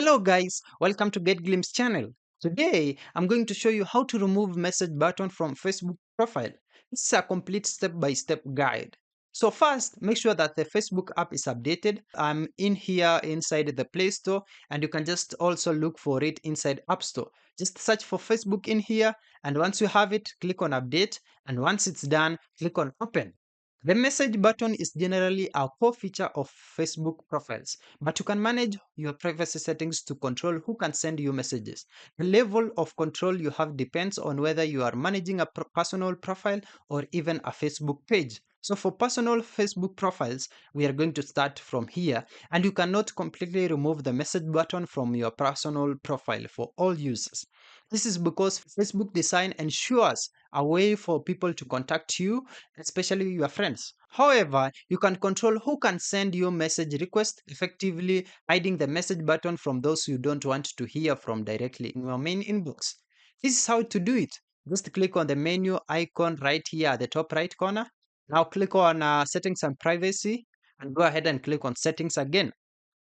Hello guys, welcome to Get Glimpse channel. Today, I'm going to show you how to remove message button from Facebook profile. This is a complete step-by-step guide. So first, make sure that the Facebook app is updated. I'm in here inside the Play Store and you can just also look for it inside App Store. Just search for Facebook in here and once you have it, click on update and once it's done, click on open. The message button is generally a core feature of Facebook profiles, but you can manage your privacy settings to control who can send you messages. The level of control you have depends on whether you are managing a personal profile or even a Facebook page. So for personal Facebook profiles, we are going to start from here, and you cannot completely remove the message button from your personal profile for all users. This is because Facebook design ensures a way for people to contact you, especially your friends. However, you can control who can send you message request, effectively hiding the message button from those you don't want to hear from directly in your main inbox. This is how to do it. Just click on the menu icon right here at the top right corner. Now click on settings and privacy and go ahead and click on settings again.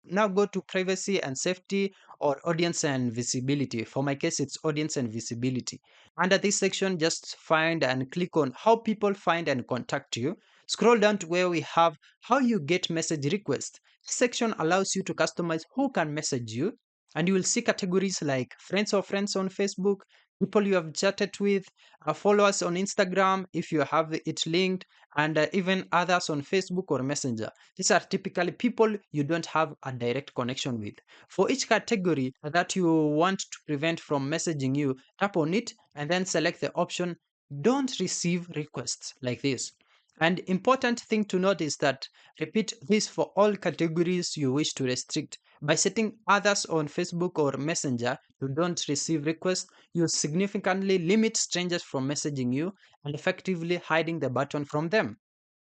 Now go to privacy and safety or audience and visibility. For my case, it's audience and visibility. Under this section, just find and click on how people find and contact you. Scroll down to where we have how you get message requests. This section allows you to customize who can message you, and you will see categories like friends or friends on Facebook, people you have chatted with, followers on Instagram if you have it linked, and even others on Facebook or Messenger. These are typically people you don't have a direct connection with. For each category that you want to prevent from messaging you, tap on it and then select the option Don't Receive Requests like this. And important thing to note is that repeat this for all categories you wish to restrict. By setting others on Facebook or Messenger to don't receive requests, you significantly limit strangers from messaging you and effectively hiding the button from them.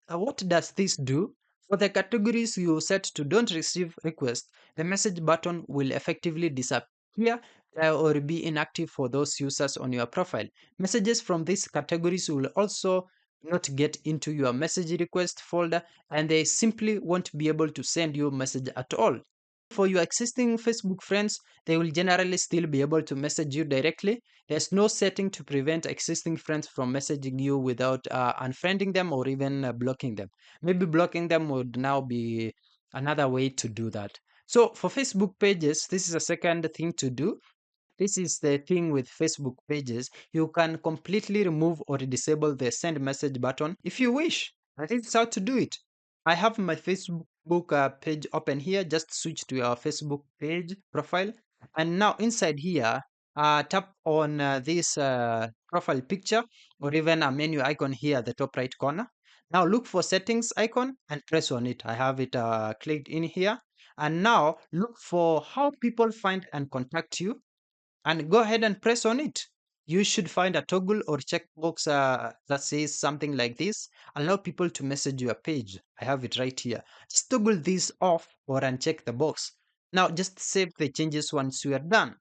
What does this do? For the categories you set to don't receive requests, the message button will effectively disappear or be inactive for those users on your profile. Messages from these categories will also not get into your message request folder and they simply won't be able to send you message at all. For your existing Facebook friends, they will generally still be able to message you directly. There's no setting to prevent existing friends from messaging you without unfriending them or even blocking them. Maybe blocking them would now be another way to do that. So for Facebook pages, this is a second thing to do. This is the thing with Facebook pages. You can completely remove or disable the send message button if you wish. And this is how to do it. I have my Facebook page open here. Just switch to your Facebook page profile. And now inside here, tap on this profile picture or even a menu icon here at the top right corner. Now look for settings icon and press on it. I have it clicked in here. And now look for how people find and contact you and go ahead and press on it. You should find a toggle or checkbox that says something like this. Allow people to message your page. I have it right here. Just toggle this off or uncheck the box. Now just save the changes once you are done.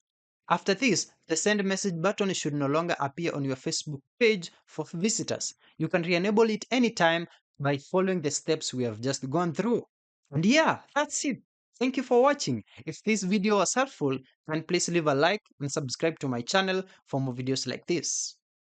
After this, the send message button should no longer appear on your Facebook page for visitors. You can re-enable it anytime by following the steps we have just gone through. And yeah, that's it. Thank you for watching. If this video was helpful, then please leave a like and subscribe to my channel for more videos like this.